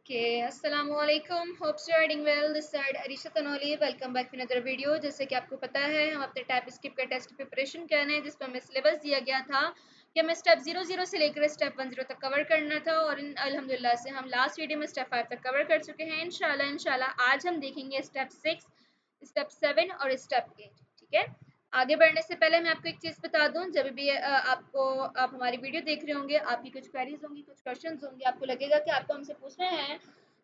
Okay, अस्सलामु अलैकुम। Hopes you are doing well. This side Areesha Tanoli. Welcome back to another video. जैसे कि आपको पता है, हम अपने टाइप स्किप का टेस्ट की प्रिपरेशन कर रहे हैं, जिस पर हमें सिलेबस दिया गया था कि हमें स्टेप 00 से लेकर स्टेप 10 तक कवर करना था, और अल्हम्दुलिल्लाह से हम लास्ट वीडियो में स्टेप 5 तक कवर कर चुके हैं। इंशाल्लाह आज हम देखेंगे स्टेप 6, स्टेप 7 और स्टेप 8। ठीक है, आगे बढ़ने से पहले मैं आपको एक चीज़ बता दूं, जब भी आप हमारी वीडियो देख रहे होंगे, आपकी कुछ क्वेरीज होंगी, कुछ क्वेश्चंस होंगे, आपको लगेगा कि आपको हमसे पूछना है,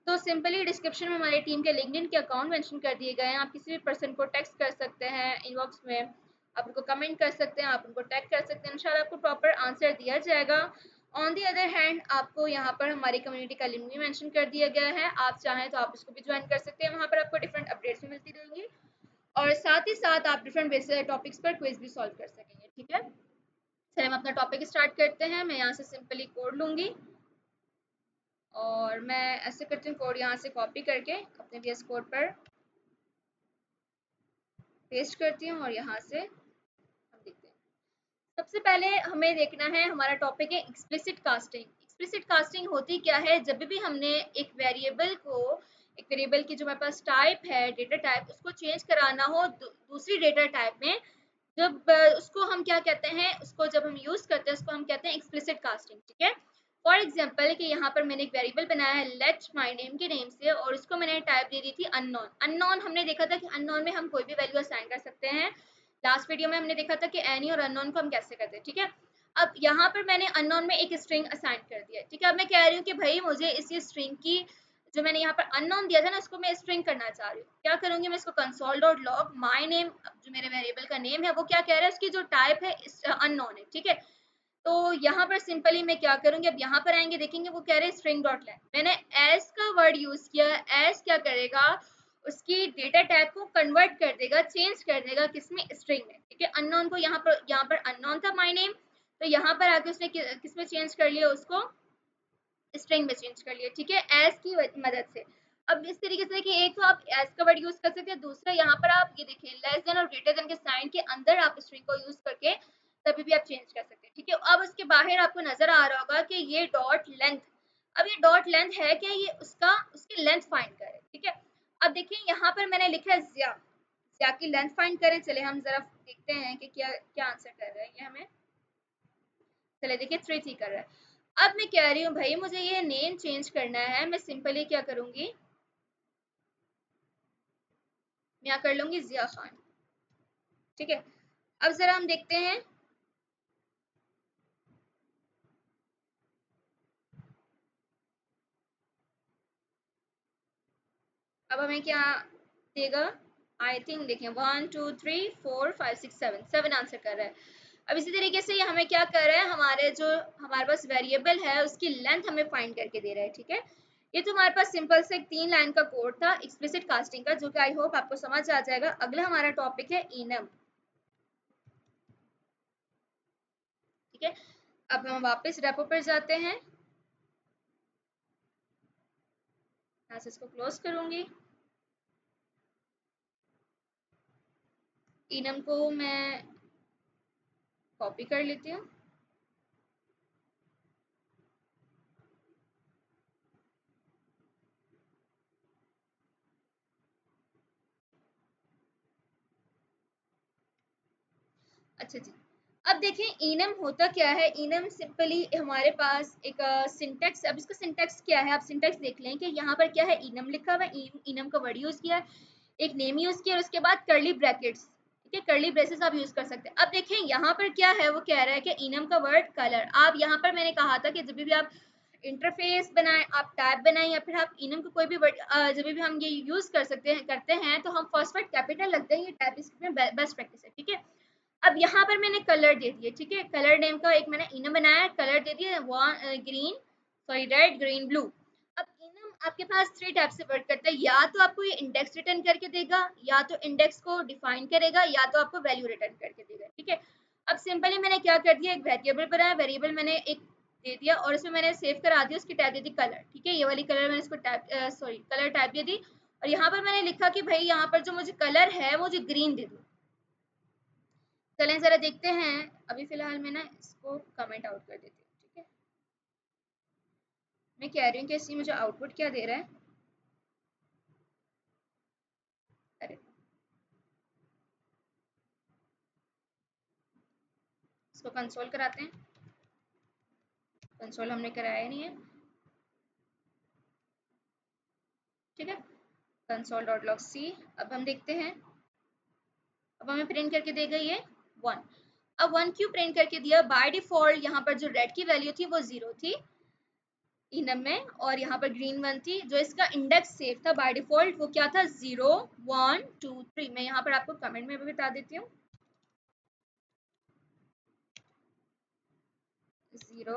तो सिंपली डिस्क्रिप्शन में हमारी टीम के लिंक्डइन के अकाउंट मेंशन कर दिए गए हैं। आप किसी भी पर्सन को टेक्स्ट कर सकते हैं इनबॉक्स में, आप उनको कमेंट कर सकते हैं, आप उनको टैग कर सकते हैं। इंशाल्लाह आपको प्रॉपर आंसर दिया जाएगा। ऑन दी अदर हैंड, आपको यहाँ पर हमारी कम्युनिटी का लिंक भी मेंशन कर दिया गया है। आप चाहें तो आप उसको भी ज्वाइन कर सकते हैं। वहाँ पर आपको डिफरेंट अपडेट्स भी मिलती रहेंगी, और साथ ही साथ आप डिफरेंट बेसिस टॉपिक्स पर क्विज भी सॉल्व कर सकेंगे। ठीक है, चलिए हम अपना टॉपिक स्टार्ट करते हैं। मैं यहाँ से सिंपली कोड लूँगी, और मैं ऐसे करती हूँ, कोड यहाँ से कॉपी करके अपने VS कोड पर पेस्ट करती हूँ, और यहाँ से हम देखते हैं। सबसे पहले हमें देखना है, हमारा टॉपिक है एक्सप्लिसिट कास्टिंग। एक्सप्लिसिट कास्टिंग होती क्या है? जब भी हमने एक वेरिएबल की जो हमारे पास टाइप है, डेटा टाइप, उसको चेंज कराना हो दूसरी डेटा टाइप में, जब उसको हम क्या कहते हैं, उसको जब हम यूज करते हैं, उसको हम कहते हैं एक्सप्लिसिट कास्टिंग। ठीक है, फॉर एग्जाम्पल कि यहाँ पर मैंने एक वेरिएबल बनाया है लेट माई नेम के नेम से, और उसको मैंने टाइप दे दी थी अननोन। अननोन हमने देखा था कि अननोन में हम कोई भी वैल्यू असाइन कर सकते हैं। लास्ट वीडियो में हमने देखा था कि एनी और अननोन को हम कैसे करते हैं। ठीक है, अब यहाँ पर मैंने अननोन में एक स्ट्रिंग असाइन कर दिया। ठीक है, अब मैं कह रही हूँ कि भाई मुझे इसी स्ट्रिंग की, जो मैंने यहाँ पर अननोन दिया था ना, उसको मैं स्ट्रिंग करना चाह रही हूँ। क्या करूंगी मैं, इसको console dot log my name, जो मेरे वेरिएबल का नेम है वो क्या कह रहा है, उसकी जो टाइप है अननोन है। ठीक है, तो यहाँ पर सिंपली मैं क्या करूंगी, अब यहाँ पर आएंगे, देखेंगे वो कह रहे हैं स्ट्रिंग डॉट लेंथ। मैंने एस का वर्ड यूज किया। एस क्या करेगा, उसकी डेटा टाइप को कन्वर्ट कर देगा, चेंज कर देगा, किसमें, स्ट्रिंग में। ठीक है, अननोन को यहाँ पर अननोन था माय नेम, तो यहाँ पर आके उसने किसमें चेंज कर लिया, उसको स्ट्रिंग में चेंज कर लिया। ठीक है, एस की मदद से। अब इस तरीके से कि एक तो आप एस का वर्ड यूज कर सकते हैं, दूसरा यहाँ पर आप ये देखिए लेस देन और ग्रेटर देन के साइन के अंदर आप स्ट्रिंग को यूज करके तभी भी आप चेंज कर सकते हैं। ठीक है, अब उसके बाहर आपको नजर आ रहा होगा कि ये डॉट लेंथ, अब ये डॉट लेंथ है क्या, ये उसकी लेंथ फाइंड करे। ठीक है, अब देखिए यहाँ पर मैंने लिखा है ज्या, ज्या की लेंथ फाइंड करें। चले हम जरा देखते हैं कि क्या क्या आंसर कर रहा है ये हमें। चले देखिए 3 कर रहा है। अब मैं कह रही हूँ भाई मुझे ये नेम चेंज करना है, मैं सिंपली क्या करूंगी, मैं यहाँ कर लूंगी जिया खान। ठीक है, अब जरा हम देखते हैं, अब हमें क्या देगा। आई थिंक देखें 1 2 3 4 5 6 7 7 आंसर कर रहा है। अब इसी तरीके से ये हमें क्या कर रहा है, हमारे पास वेरिएबल है उसकी लेंथ हमें फाइंड करके दे रहा है। ठीक है, ये तो हमारे पास सिंपल से एक 3 लाइन का कोड था एक्सप्लिसिट कास्टिंग का, जो कि आई होप आपको समझ आ जाएगा। अगला हमारा टॉपिक है इनम। ठीक है, अब हम वापस रेपो पर जाते हैं, यहाँ से इसको क्लोज करूंगी। इनम को मैं कॉपी कर लेती हूँ। अच्छा जी, अब देखें इनम होता क्या है। इनम सिंपली हमारे पास एक सिंटेक्स, अब इसका सिंटेक्स क्या है, आप सिंटेक्स देख लें कि यहाँ पर क्या है, इनम लिखा हुआ है, इनम का वर्ड यूज किया है, एक नेम यूज किया, और उसके बाद करली ब्रैकेट्स। ठीक है, करली ब्रेसेस आप यूज कर सकते हैं। अब देखें यहाँ पर क्या है, वो कह रहा है कि इनम का वर्ड कलर। आप यहाँ पर मैंने कहा था कि जब भी आप इंटरफेस बनाएं, आप टैब बनाएं, या फिर आप इनम का कोई भी वर्ड जब भी हम ये यूज करते हैं, तो हम फर्स्ट वर्ड कैपिटल लगते हैं। ये टैब में बेस्ट प्रैक्टिस है। ठीक है, अब यहाँ पर मैंने कलर दे दिए। ठीक है, कलर नेम का एक मैंने इनम बनाया, कलर दे दिए green, sorry red green blue. अब इनम आपके पास 3 टाइप से वर्क करता है, या तो आपको ये इंडेक्स रिटर्न करके देगा, या तो इंडेक्स को डिफाइन करेगा, या तो आपको वैल्यू रिटर्न करके देगा। ठीक है, अब सिंपली मैंने क्या कर दिया, एक वेरिएबल बनाया, वेरिएबल मैंने एक दे दिया, और इसमें मैंने सेव करा दिया, उसकी टाइप दे दी कलर। ठीक है, ये वाली कलर मैंने इसको कलर टाइप दे दी, और यहाँ पर मैंने लिखा कि भाई यहाँ पर जो मुझे कलर है मुझे ग्रीन दे दो। चलें जरा देखते हैं, अभी फिलहाल मैं ना इसको कमेंट आउट कर देती हूँ। ठीक है, मैं कह रही हूँ कि इसमें मुझे आउटपुट क्या दे रहा है। अरे इसको कंसोल कराते हैं। कंसोल हमने कराया नहीं है, ठीक है। Console dot log c. अब हम देखते हैं, अब हमें प्रिंट करके देगा ये 1। अब 1 क्यों प्रिंट करके दिया? बाय डिफॉल्ट यहाँ पर जो रेड की वैल्यू थी वो 0 थी इनम में, और यहाँ पर ग्रीन 1 थी। जो इसका इंडेक्स सेव था बाय डिफॉल्ट वो क्या था? 0 1 2 3। मैं यहाँ पर आपको कमेंट में भी बता देती हूँ, 0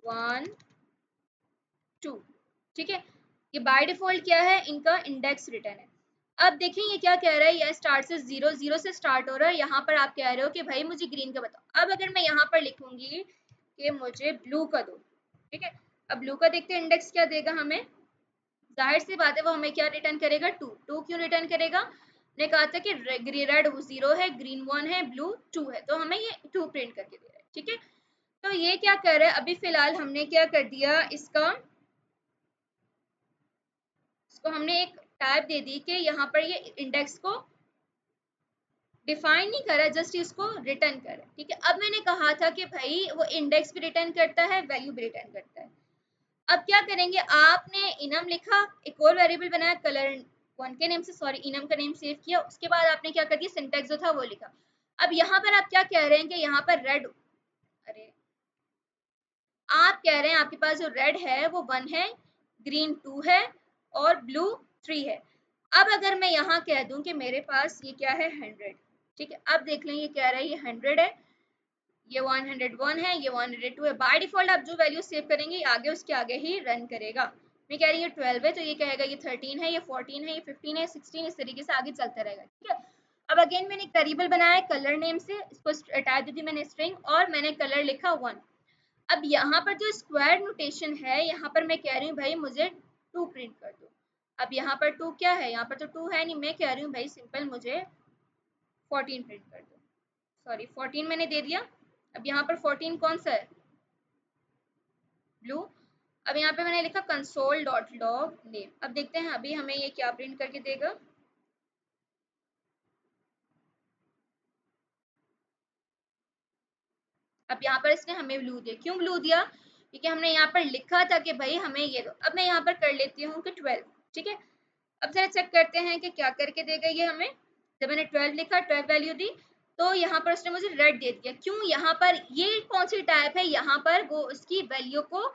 1 2, ठीक है। ये बाय डिफॉल्ट क्या है? इनका इंडेक्स रिटर्न है। अब देखिए ये क्या कह रहा है, ये स्टार्ट से 0 0 से स्टार्ट हो रहा है। यहाँ पर आप कह रहे हो कि भाई मुझे ग्रीन का बताओ। अब अगर मैं यहाँ पर लिखूंगी कि मुझे ब्लू का दो, ठीक है। अब ब्लू का देखते हैं इंडेक्स क्या देगा हमें। जाहिर सी बात है वो हमें क्या रिटर्न करेगा? 2। 2 क्यों रिटर्न करेगा? ने कहा था कि रेड 0 है, ग्रीन 1 है, ब्लू 2 है, तो हमें ये 2 प्रिंट करके दे रहा है, ठीक है। तो ये क्या कर रहा है, अभी फिलहाल हमने क्या कर दिया, इसको हमने एक टाइप दे दी कि यहाँ पर ये इंडेक्स को डिफाइन नहीं करा, जस्ट इसको रिटर्न करा, ठीक है। अब मैंने कहा था कि भाई वो इंडेक्स भी रिटर्न करता है, वैल्यू भी रिटर्न करता है। अब क्या करेंगे, आपने इनम लिखा, एक और वेरिएबल बनाया कलर 1 के नेम से, सॉरी इनम का नेम सेव किया, उसके बाद आपने क्या कर दिया, सिंटैक्स जो था वो लिखा। अब यहाँ पर आप क्या कह रहे हैं कि यहाँ पर रेड, अरे आप कह रहे हैं आपके पास जो रेड है वो 1 है, ग्रीन 2 है और ब्लू 3 है। अब अगर मैं यहाँ कह दूं कि मेरे पास ये क्या है 100, ठीक है। अब देख लें ये कह रहा है ये 100 है, ये 101 है, ये 102 है। बाय डिफॉल्ट आप जो वैल्यू सेव करेंगे आगे उसके आगे ही रन करेगा। मैं कह रही हूँ 12 है तो ये कहेगा ये 13 है, ये 14 है, ये 15 है, 16, इस तरीके से आगे चलता रहेगा, ठीक है। अब अगेन मैंने एक वेरिएबल बनाया कलर नेम से, इसको टाइप दी थी मैंने स्ट्रिंग, और मैंने कलर लिखा 1। अब यहाँ पर जो स्क्वायर नोटेशन है, यहाँ पर मैं कह रही हूँ भाई मुझे 2 प्रिंट कर दो। अब यहाँ पर 2 क्या है, यहाँ पर तो 2 है नहीं, मैं कह रही हूँ भाई सिंपल मुझे 14 प्रिंट कर दो। सॉरी 14 मैंने दे दिया। अब यहाँ पर 14 कौन सा है? ब्लू। अब यहाँ पे मैंने लिखा कंसोल डॉट लॉग नेम। अब देखते हैं अभी हमें ये क्या प्रिंट करके देगा। अब यहाँ पर इसने हमें ब्लू दिया, क्यों ब्लू दिया? क्योंकि हमने यहाँ पर लिखा था कि भाई हमें ये दो। अब मैं यहाँ पर कर लेती हूँ कि 12, ठीक है। अब जरा चेक करते हैं कि क्या करके देगा ये हमें। जब मैंने 12 लिखा, 12 वैल्यू दी, तो यहाँ पर उसने मुझे रेड दे दिया। क्यों? यहाँ पर ये कौन सी टाइप है, यहाँ पर वो उसकी वैल्यू को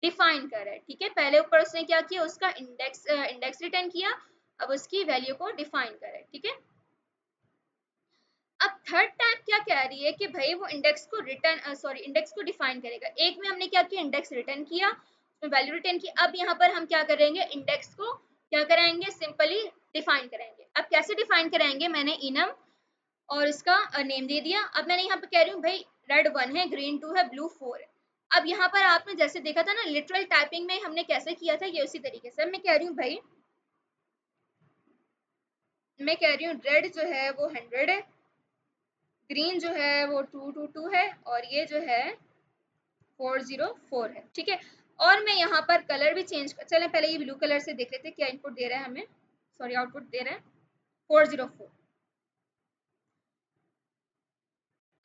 डिफाइन कर रहा है, ठीक है। पहले ऊपर उसने क्या किया, उसका इंडेक्स रिटर्न किया, अब उसकी वैल्यू को डिफाइन कर रहा है, ठीक है। अब थर्ड टाइप क्या कह रही है कि भाई वो इंडेक्स को रिटर्न इंडेक्स को डिफाइन करेगा। एक में हमने क्या किया, इंडेक्स रिटर्न किया, उसमें वैल्यू रिटर्न की। अब यहाँ पर हम क्या करेंगे, इंडेक्स को क्या कराएंगे, सिंपली डिफाइन कराएंगे। अब कैसे डिफाइन कराएंगे, मैंने इनम और इसका नेम दे दिया। अब मैंने यहाँ पर कह रही हूँ भाई रेड 1 है, ग्रीन 2 है, ब्लू 4 है। अब यहाँ पर आपने जैसे देखा था ना लिटरल टाइपिंग में हमने कैसे किया था, ये उसी तरीके से मैं कह रही हूँ भाई, मैं कह रही हूँ रेड जो है वो 100 है, ग्रीन जो है वो 222 है, और ये जो है 404 है, ठीक है। और मैं यहाँ पर कलर भी चेंज कर, चलें पहले ये ब्लू कलर से देख लेते हैं क्या इनपुट दे रहा है हमें, सॉरी आउटपुट दे रहा है 404।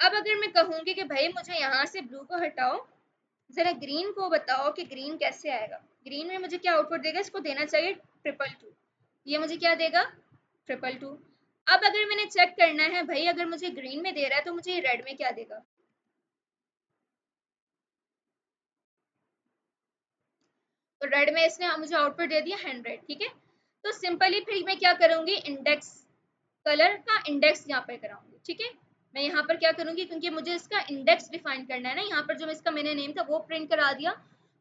अब अगर मैं कहूँगी कि भाई मुझे यहाँ से ब्लू को हटाओ, जरा ग्रीन को बताओ कि ग्रीन कैसे आएगा। ग्रीन में मुझे क्या आउटपुट देगा, इसको देना चाहिए 222, ये मुझे क्या देगा 222। अब अगर मैंने चेक करना है भाई अगर मुझे ग्रीन में दे रहा है तो मुझे रेड में क्या देगा, तो रेड में इसने मुझे आउटपुट दे दिया 100, ठीक है। तो सिंपली फिर मैं क्या करूंगी, इंडेक्स कलर का इंडेक्स यहाँ पर कराऊंगी, ठीक है। मैं यहाँ पर क्या करूंगी, क्योंकि मुझे इसका इंडेक्स डिफाइन करना है ना, यहाँ पर जो इसका मैंने नेम था वो प्रिंट करा दिया,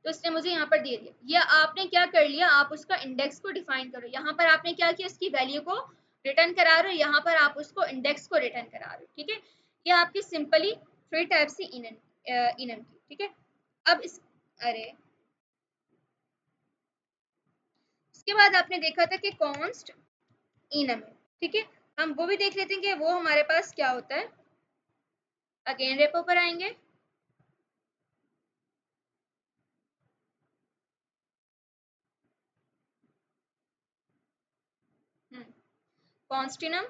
तो इसने मुझे यहाँ पर दे दिया। ये आपने क्या कर लिया, आप उसका इंडेक्स को डिफाइन करो। यहाँ पर आपने क्या किया, इसकी वैल्यू को रिटर्न करा रहे हो, यहाँ पर आप उसको इंडेक्स को रिटर्न करा रहे हो, ठीक है। ये आपकी सिंपली 3 टाइप से इनम की, ठीक है। अब इस, अरे इसके बाद आपने देखा था कि कॉन्स्ट इनम है, ठीक है। हम वो भी देख लेते हैं कि वो हमारे पास क्या होता है। अगेन रेपो पर आएंगे, कॉन्स्टिनम।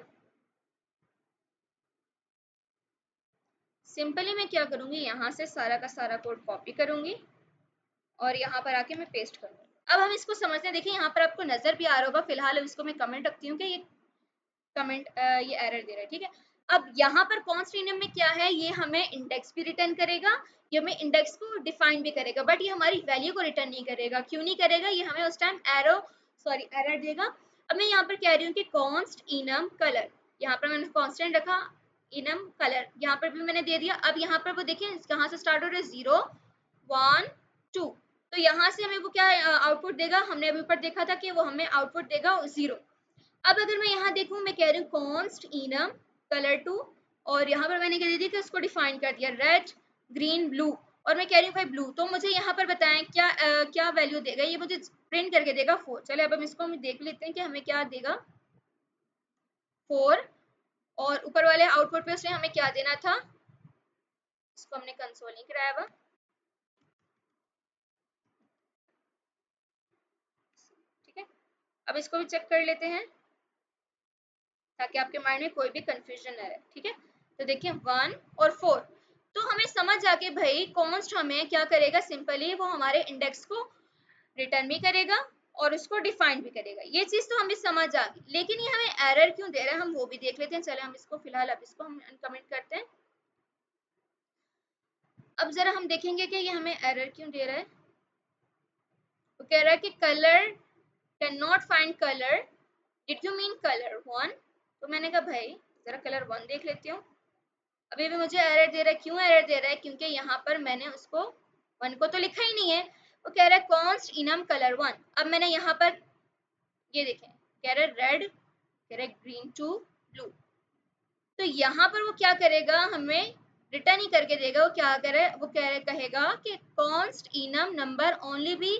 सिंपली मैं क्या करूंगी, यहाँ से सारा का सारा कोड कॉपी करूंगी और यहाँ पर आके मैं पेस्ट कर दूंगी। अब हम इसको समझते हैं। देखिए यहाँ पर आपको नजर भी आ रहा होगा, फिलहाल इसको मैं कमेंट रखती हूँ कि ये कमेंट ये एरर दे रहा है, ठीक है। अब यहाँ पर कॉन्स्ट इनम में क्या है, ये हमें इंडेक्स भी रिटर्न करेगा, ये हमें इंडेक्स को डिफाइन भी करेगा, बट ये हमारी वैल्यू को रिटर्न नहीं करेगा। क्यों नहीं करेगा, ये हमें उस टाइम एरर देगा। अब मैं यहाँ पर कह रही हूँ कि कॉन्स्ट इनम कलर, यहाँ पर मैंने कांस्टेंट रखा, इनम कलर यहाँ पर भी मैंने दे दिया। अब यहाँ पर वो देखिए कहाँ से स्टार्ट हो रहा है, 0 1 2, तो यहाँ से हमें वो क्या आउटपुट देगा, हमने अभी ऊपर देखा था कि वो हमें आउटपुट देगा 0। अब अगर मैं यहाँ देखूँ, मैं कह रही हूँ कॉन्स्ट इनम कलर टू, और यहाँ पर मैंने क्या दे दिया कि उसको डिफाइन कर दिया रेड ग्रीन ब्लू, और मैं कह रही हूँ भाई ब्लू, तो मुझे यहाँ पर बताएं क्या क्या वैल्यू देगा, ये मुझे प्रिंट करके देगा 4। चले अब हम इसको हम देख लेते हैं कि हमें क्या देगा, 4, और ऊपर वाले आउटपुट पे उसने हमें क्या देना था, इसको हमने कंसोल नहीं कराया हुआ, ठीक है। अब इसको भी चेक कर लेते हैं ताकि आपके माइंड में कोई भी कंफ्यूजन ना रहे, ठीक है। तो देखिए 1 और 4, तो हमें समझ आ गया भाई कॉन्स्ट हमें क्या करेगा, सिंपली वो हमारे इंडेक्स को रिटर्न भी करेगा और उसको डिफाइन भी करेगा। ये चीज तो हमें समझ आ गई, लेकिन ये हमें एरर क्यों दे रहा है हम वो भी देख लेते हैं। चले हम इसको फिलहाल अब इसको हम अनकमेंट करते हैं। अब जरा हम देखेंगे कि ये हमें एरर क्यों दे रहा है। तो कह रहा है कि colour can not find colour, did you mean colour 1, तो मैंने कहा भाई जरा कलर 1 देख लेती हूँ। अभी भी मुझे एरर दे रहा है, क्यों एरर दे रहा है, क्योंकि यहाँ पर मैंने उसको 1 को तो लिखा ही नहीं है। वो कह रहा है कॉन्स्ट इनम कलर 1। अब मैंने यहाँ पर ये देखें, कह रहा है रेड, कह रहा है ग्रीन टू ब्लू, तो यहाँ पर वो क्या करेगा, हमें रिटर्न ही करके देगा। वो क्या करे, वो कहेगा कि const enum number only be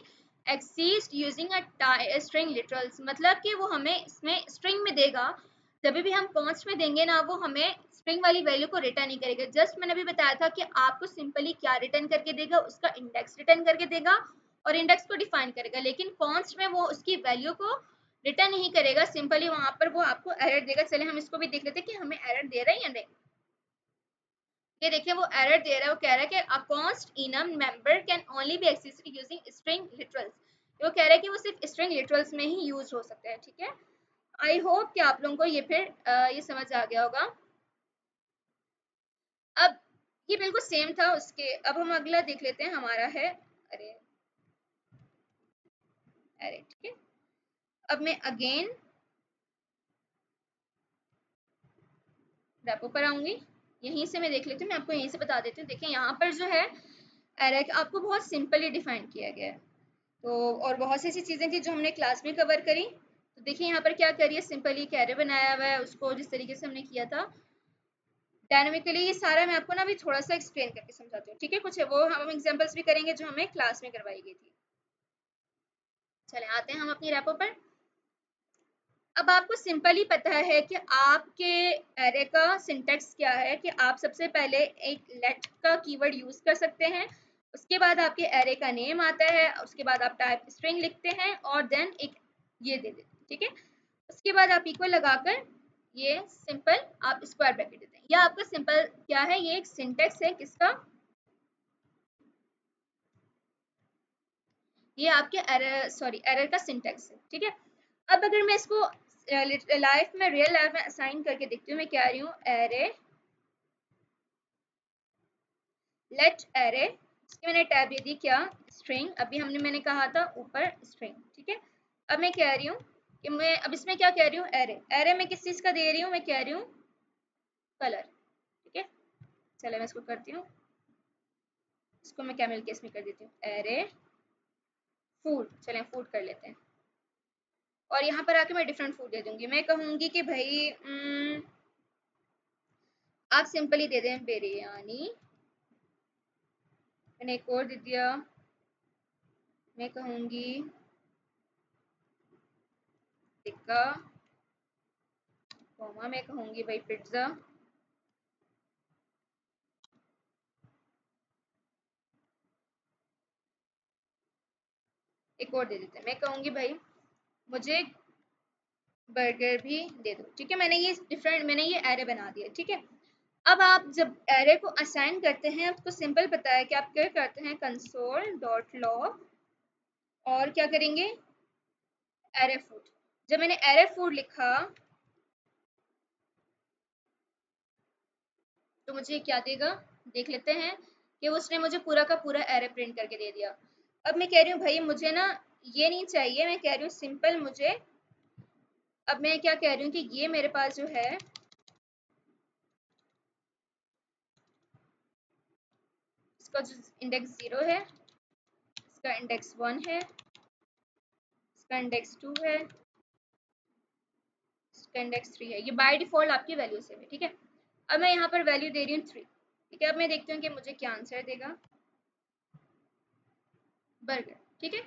exist using a string literals, मतलब कि वो हमें इसमें स्ट्रिंग में देगा। जब भी हम कॉन्स्ट में देंगे ना, वो हमें स्ट्रिंग वाली वैल्यू को रिटर्न नहीं करेगा। जस्ट मैंने अभी बताया था कि आपको सिंपली क्या रिटर्न करके देगा, उसका इंडेक्स रिटर्न करके देगा और इंडेक्स को डिफाइन करेगा, लेकिन कॉन्स्ट में वो उसकी वैल्यू को रिटर्न नहीं करेगा, सिंपली वहां पर वो आपको एरर देगा। चले हम इसको भी देख लेते हैं कि हमें एरर दे रहा है या नहीं। ये देखिए वो एरर दे रहा है, वो कह रहा है कि a const enum member can only be accessed using string literals. वो कह रहा है कि वो सिर्फ स्ट्रिंग लिटरल्स में ही यूज हो सकता है, ठीक है। आई होप कि आप लोगों को ये फिर ये समझ आ गया होगा। अब ये बिल्कुल सेम था उसके, अब हम अगला देख लेते हैं, हमारा है अरे अरे ठीक है। अब मैं अगेन रैपो पर आऊंगी, यहीं से मैं देख लेती हूँ, मैं आपको यहीं से बता देती हूँ। देखिए यहाँ पर जो है एरर आपको बहुत सिंपली डिफाइन किया गया है, तो और बहुत सी ऐसी चीज़ें थी जो हमने क्लास में कवर करी। तो देखिए यहाँ पर क्या करिए, सिंपली कैरे बनाया हुआ है, उसको जिस तरीके से हमने किया था डायनामिकली, ये सारा मैं आपको ना अभी थोड़ा सा एक्सप्लेन करके समझाती हूँ, ठीक है। कुछ है वो हम एग्जांपल्स भी करेंगे जो हमें क्लास में करवाई गई थी। चले आते हैं हम अपनी रैपो पर। अब आपको सिंपली पता है कि आपके एरे का सिंटेक्स क्या है, कि आप सबसे पहले एक लेट का कीवर्ड यूज कर सकते हैं, उसके बाद आपके एरे का नेम आता है, उसके बाद आप टाइप स्ट्रिंग लिखते हैं और देन एक ये दे देते हैं, ठीक है। उसके बाद आप इक्वल लगाकर ये सिंपल आप स्क्वायर ब्रैकेट देते हैं। यह आपका सिंपल क्या है, ये एक सिंटेक्स है किसका, ये आपके एरर का सिंटेक्स है, ठीक है। अब अगर मैं इसको लाइफ में रियल लाइफ में असाइन करके देखती हूँ, मैं क्या रही हूँ एरे लेट एरे, इसकी मैंने टैब दे दी क्या स्ट्रिंग, अभी मैंने कहा था ऊपर स्ट्रिंग, ठीक है। अब मैं कह रही हूँ कि मैं अब इसमें क्या कह रही हूँ, एरे एरे में किस चीज का दे रही हूँ, मैं कह रही हूँ कलर, ठीक है। चलो मैं इसको करती हूँ, इसको मैं कैमल केस में कर देती हूँ एरे फूड, चलें फूड कर लेते हैं। और यहाँ पर आके मैं डिफरेंट फूड दे दूंगी, मैं कहूंगी कि भाई आप सिंपली दे दें बिरयानी, मैंने एक और दे दिया, मैं कहूंगी टिक्का, कोमा मैं कहूंगी भाई पिज्जा, एक और दे देते हैं, मैं कहूंगी भाई मुझे बर्गर भी दे दो। ठीक है, मैंने ये एरे बना दिया। ठीक है, अब आप जब एरे को असाइन करते हैं, आपको सिंपल पता है कि आप क्या करते हैं, कंसोल डॉट लॉग और क्या करेंगे, एरे फूड। जब मैंने एरे फूड लिखा तो मुझे क्या देगा, देख लेते हैं कि उसने मुझे पूरा का पूरा एरे प्रिंट करके दे दिया। अब मैं कह रही हूँ भाई मुझे ना ये नहीं चाहिए, मैं कह रही हूँ सिंपल मुझे, अब मैं क्या कह रही हूँ कि ये मेरे पास जो है इसका जो इंडेक्स 0 है, इसका इंडेक्स 1 है, इसका इंडेक्स 2 है, इसका इंडेक्स 3 है। ये बाय डिफॉल्ट आपकी वैल्यू से है। ठीक है, अब मैं यहाँ पर वैल्यू दे रही हूँ 3। ठीक है, अब मैं देखती हूँ कि मुझे क्या आंसर देगा, बर्गर। ठीक है,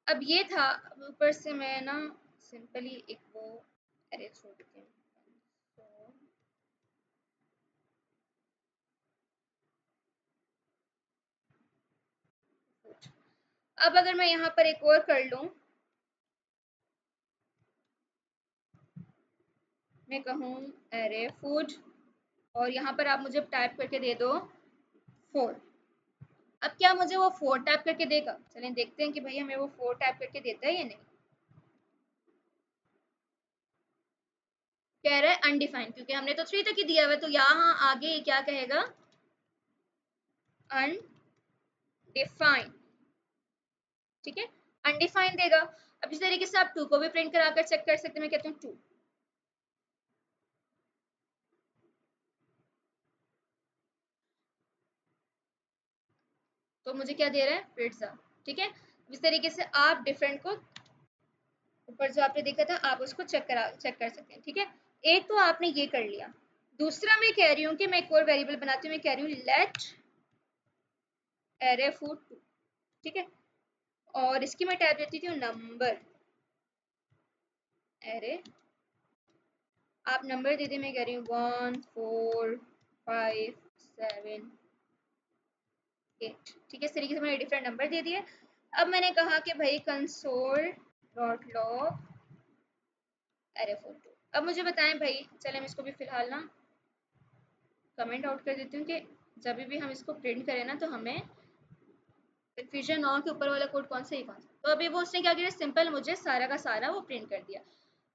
अब ये था। अब ऊपर से मैं ना सिंपली एक वो एरे छोड़ देती हूँ। अब अगर मैं यहाँ पर एक और कर लूँ, मैं कहूँ एरे फूड और यहाँ पर आप मुझे टाइप करके दे दो 4। अब क्या मुझे वो 4 टाइप करके देगा, चलें देखते हैं कि भाई हमें वो 4 टाइप करके देता है या नहीं। कह रहा है अनडिफाइंड, क्योंकि हमने तो 3 तक ही दिया हुआ है, तो यहाँ आगे ये क्या कहेगा, अनडिफाइंड। ठीक है, अनडिफाइंड देगा। अब इस तरीके से आप 2 को भी प्रिंट करा कर चेक कर सकते हैं। मैं कहती हूँ 2, तो मुझे क्या दे रहा है, पिज्जा। ठीक है, इस तरीके से आप डिफरेंट को ऊपर जो आपने देखा था आप उसको चेक कर सकते हैं। ठीक है, एक तो आपने ये कर लिया। दूसरा मैं कह रही हूँ कि मैं एक और वेरिएबल बनाती हूँ, मैं कह रही हूँ लेट एरे फूड 2। ठीक है, और इसकी मैं टाइप देती हूँ नंबर एरे, आप नंबर दे दें, मैं कह रही हूँ 1 4 5 7 8। ठीक है, इस तरीके से मैंने डिफरेंट नंबर दे दिए। अब मैंने कहा कि भाई console dot log array food 2। अब मुझे बताएं भाई, चले मैं इसको भी फिलहाल ना कमेंट आउट कर देती हूँ कि जब भी हम इसको प्रिंट करें ना तो हमें कन्फ्यूजन ना हो कि ऊपर वाला कोड कौन सा ही कौन सा। तो अभी वो उसने क्या किया, सिंपल मुझे सारा का सारा वो प्रिंट कर दिया।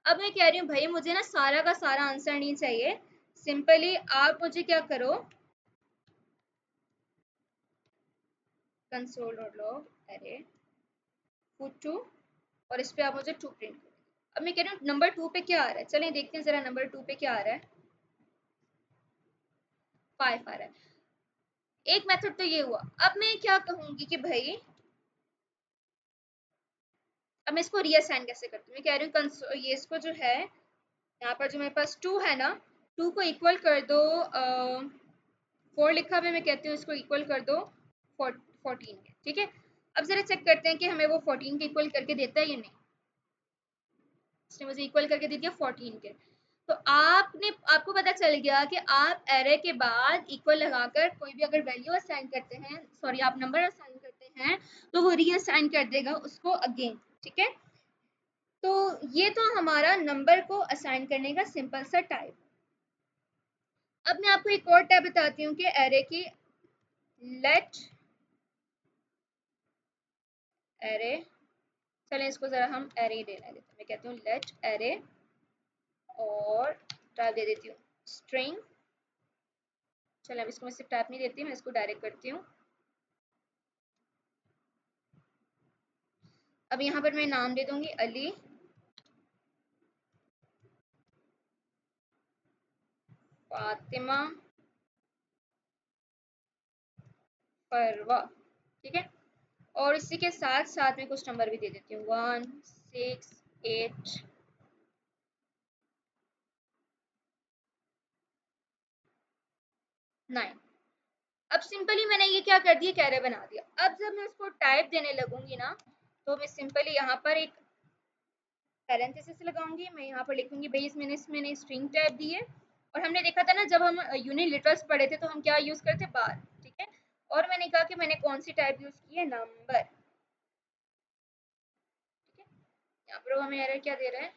अब मैं कह रही हूँ भाई मुझे ना सारा का सारा आंसर नहीं चाहिए, सिंपली आप मुझे क्या करो, console dot log array food 2 और इस पे आप मुझे 2 प्रिंट करो। अब मैं कह रही हूँ नंबर 2 पे क्या आ रहा है, चलें देखते हैं जरा नंबर 2 पे क्या आ रहा है, 5 आ रहा है। एक मेथड तो ये हुआ। अब मैं क्या कहूंगी कि भाई अब मैं इसको रीअसाइन कैसे करती हूँ, मैं कह रही हूँ ये इसको जो है यहाँ पर जो मेरे पास 2 है ना, 2 को इक्वल कर दो 4 लिखा हुआ है, मैं कहती हूँ इसको इक्वल कर दो 14 के। ठीक है, अब जरा चेक करते हैं कि हमें वो 14 के इक्वल करके देता है या नहीं। इसने मुझे इक्वल करके दे दिया 14 के। तो आपको पता चल गया कि आप एरे के बाद इक्वल लगाकर कोई भी अगर वैल्यू असाइन करते हैं, सॉरी आप नंबर असाइन करते हैं, तो वो रीअसाइन कर देगा उसको अगेन। ठीक है, तो ये तो हमारा नंबर को असाइन करने का सिंपल सा टाइप। अब मैं आपको एक और टाइप बताती हूँ कि एरे की, लेट एरे, चलें इसको जरा हम एरे ही लेने देते हैं। मैं कहती हूँ लेट एरे और टाइप दे देती हूँ स्ट्रिंग। चलो अब इसको मैं सिर्फ टाइप नहीं देती, मैं इसको डायरेक्ट करती हूँ। अब यहाँ पर मैं नाम दे दूंगी अली फातिमा फरवा। ठीक है, और इसी के साथ साथ में कुछ नंबर भी दे देती हूँ 1 6 8 9। अब सिंपली मैंने ये क्या कर दिया, कैरे बना दिया। अब जब मैं उसको टाइप देने लगूंगी ना, तो मैं सिंपली यहाँ पर एक पैरेंथेसिस लगाऊंगी, मैं यहाँ पर लिखूंगी भाई मैंने स्ट्रिंग टाइप दी है। और हमने देखा था ना जब हम यूनिलिटरल्स पढ़े थे तो हम क्या यूज करते, बार। ठीक है, और मैंने कहा कि मैंने कौन सी टाइप यूज की है, नंबर। ठीक है, यहाँ पर हमें एरर क्या दे रहा है,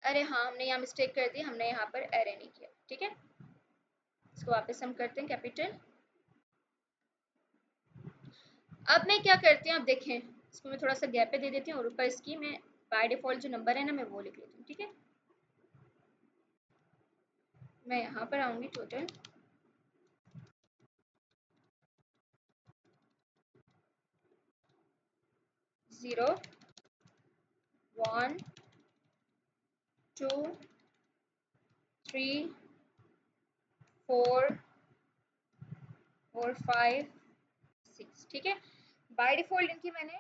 अरे हाँ, हमने यहाँ मिस्टेक कर दी, हमने यहाँ पर एरे नहीं किया। ठीक है, इसको वापस हम करते हैं कैपिटल। अब मैं क्या करती हूँ, अब देखें, इसको मैं थोड़ा सा गैप पे दे देती हूँ और ऊपर इसकी मैं बाय डिफॉल्ट जो नंबर है ना, मैं वो लिख लेती हूँ। ठीक है, मैं यहाँ पर आऊँगी टोटल, ज़ीरो, 1, 2, 3, 4 और 5, 6। ठीक है, बाय डिफॉल्ट इनकी मैंने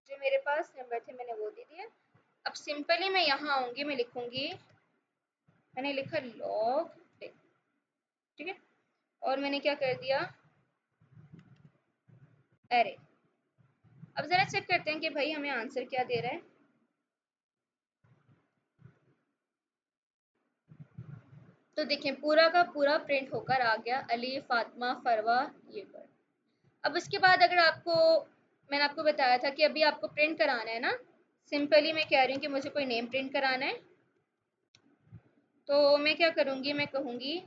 जो मेरे पास नंबर थे मैंने वो दे दिया। अब सिंपली मैं यहाँ आऊँगी, मैं लिखूँगी, मैंने लिखा लॉग, ठीक है, और मैंने क्या कर दिया, एरे। अब ज़रा चेक करते हैं कि भाई हमें आंसर क्या दे रहा है। तो देखें, पूरा का पूरा प्रिंट होकर आ गया, अली, फातिमा, फरवा, ये पर। अब उसके बाद अगर आपको, मैंने आपको बताया था कि अभी आपको प्रिंट कराना है ना, सिंपली मैं कह रही हूँ कि मुझे कोई नेम प्रिंट कराना है, तो मैं क्या करूँगी, मैं कहूँगी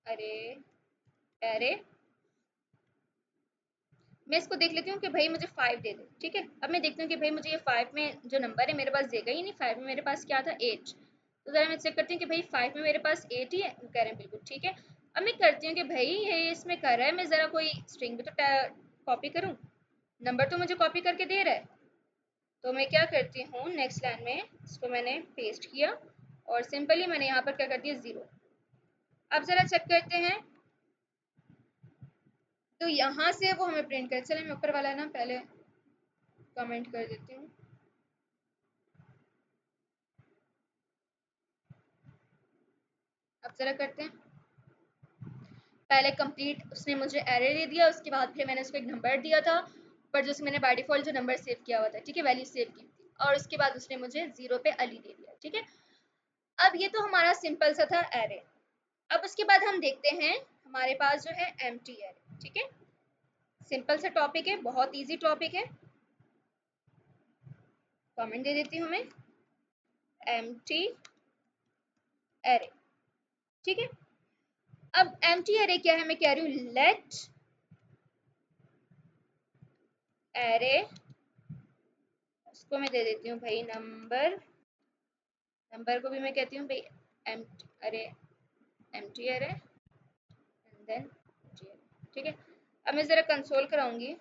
अरे एरे, मैं इसको देख लेती हूँ कि भाई मुझे 5 दे दे। ठीक है, अब मैं देखती हूँ कि भाई मुझे ये 5 में जो नंबर है मेरे पास देगा ही नहीं। 5 में मेरे पास क्या था, 8। तो ज़रा मैं चेक करती हूँ कि भाई 5 में मेरे पास 8 ही है, वो कह रहे हैं बिल्कुल ठीक है। अब मैं करती हूँ कि भाई ये इसमें कर रहा है, मैं ज़रा कोई स्ट्रिंग भी तो कॉपी करूँ, नंबर तो मुझे कॉपी करके दे रहा है। तो मैं क्या करती हूँ, नेक्स्ट लाइन में इसको मैंने पेस्ट किया और सिंपली मैंने यहाँ पर क्या कर दिया, 0। अब ज़रा चेक करते हैं, तो यहाँ से वो हमें प्रिंट कर, चले मैं ऊपर वाला ना पहले कमेंट कर देती हूँ। अब ज़रा करते हैं, पहले कंप्लीट उसने मुझे एरे दे दिया, उसके बाद फिर मैंने उसको एक नंबर दिया था, पर जो मैंने बाय डिफॉल्ट जो नंबर सेव किया हुआ था, ठीक है, वैल्यू सेव की थी, और उसके बाद उसने मुझे 0 पे अली दे दिया। ठीक है, अब ये तो हमारा सिंपल सा था एरे। अब उसके बाद हम देखते हैं हमारे पास जो है एम्प्टी एरे। ठीक है, सिंपल सा टॉपिक है, बहुत ईजी टॉपिक है, कमेंट दे देती हूँ मैं, एम्प्टी एरे। ठीक है, अब एम्प्टी एरे क्या है, मैं कह रही हूँ लेट एरे, उसको मैं दे देती हूँ भाई नंबर, नंबर को भी मैं कहती हूँ भाई एम्प्टी अरे, एम्प्टी एरे एंड देन। ठीक है, अब मैं ज़रा कंसोल कराऊंगी।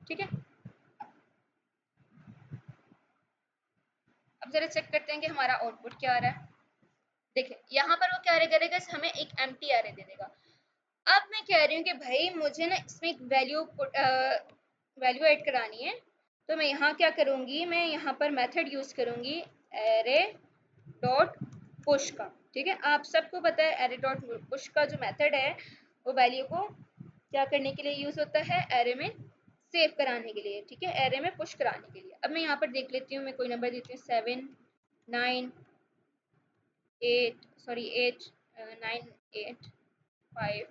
ठीक है, अब ज़रा चेक करते हैं कि हमारा आउटपुट क्या आ रहा है। देखिए, यहाँ पर वो क्या करेगा, हमें एक एम्प्टी एरे दे देगा। अब मैं कह रही हूँ कि भाई मुझे ना इसमें एक वैल्यू ऐड करानी है, तो मैं यहाँ क्या करूँगी, मैं यहाँ पर मेथड यूज़ करूँगी एरे डॉट पुश का। ठीक है, आप सबको पता है एरे डॉट पुश का जो मेथड है वो वैल्यू को क्या करने के लिए यूज़ होता है, एरे में सेव कराने के लिए। ठीक है, एरे में पुश कराने के लिए। अब मैं यहाँ पर देख लेती हूँ, मैं कोई नंबर देती हूँ 7, 9, 8, सॉरी 8, 9, 8, 5,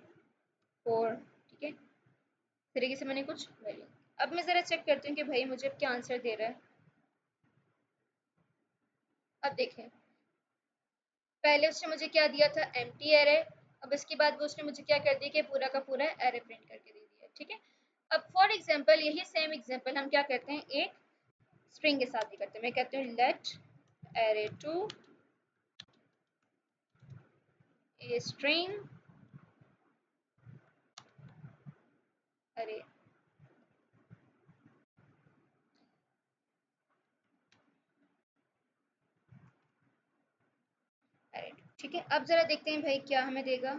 4। ठीक है, इस तरीके से मैंने कुछ वैल्यू। अब मैं ज़रा चेक करती हूँ कि भाई मुझे क्या आंसर दे रहा है। अब देखें, पहले उसने मुझे क्या दिया था, एम्प्टी एरे। अब इसके बाद वो उसने मुझे क्या कर दिया कि पूरा का पूरा एरे प्रिंट करके दे दिया। ठीक है, अब फॉर एग्जांपल यही सेम एग्जांपल हम क्या करते हैं, एक स्ट्रिंग के साथ ही करते हैं। मैं कहती हूँ let array two a string array, array. ठीक है, अब जरा देखते हैं भाई क्या हमें देगा।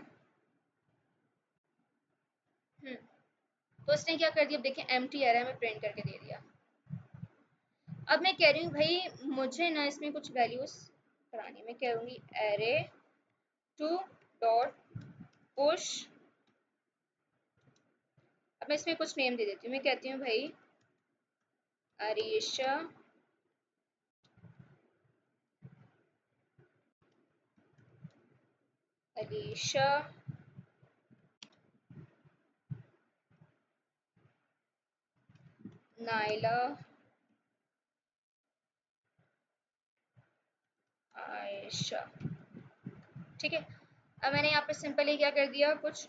तो उसने क्या कर दिया, अब देखें एम्प्टी एरे में प्रिंट करके दे दिया। अब मैं कह रही हूँ भाई मुझे ना इसमें कुछ वैल्यूज करानी, मैं करूँगी एरे टू डॉट पुश। अब मैं इसमें कुछ नेम दे देती हूँ, मैं कहती हूँ भाई अरीशा, अलीशा नाइला, आयशा। ठीक है, अब मैंने यहाँ पे सिंपली क्या कर दिया, कुछ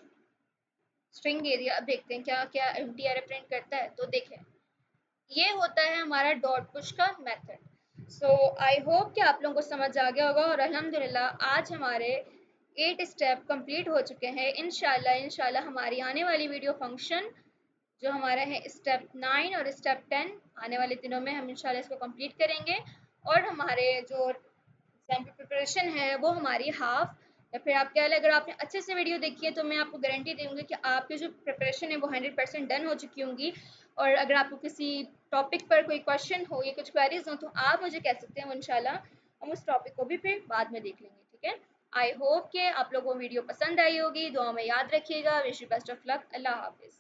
स्ट्रिंग दे दिया। अब देखते हैं क्या क्या एम्प्टी अरे प्रिंट करता है। तो देखें, ये होता है हमारा डॉट पुश का मेथड। सो आई होप कि आप लोगों को समझ आ गया होगा। और अल्हम्दुलिल्लाह आज हमारे 8 स्टेप कंप्लीट हो चुके हैं। इंशाल्लाह हमारी आने वाली वीडियो फंक्शन जो हमारा है स्टेप 9 और स्टेप 10, आने वाले दिनों में हम इंशाल्लाह इसको कंप्लीट करेंगे। और हमारे जो एग्जाम की प्रिपरेशन है वो हमारी हाफ, या फिर आप कह लें अगर आपने अच्छे से वीडियो देखी है तो मैं आपको गारंटी दूंगी कि आपकी जो प्रिपरेशन है वो 100% डन हो चुकी होंगी। और अगर आपको किसी टॉपिक पर कोई क्वेश्चन हो या कुछ क्वेरीज हो तो आप मुझे कह सकते हैं, इंशाल्लाह हम उस टॉपिक को भी फिर बाद में देख लेंगे। ठीक है, आई होप कि आप लोगों को वीडियो पसंद आई होगी। दुआ में याद रखिएगा। Wish you best of luck. अल्लाह हाफिज़।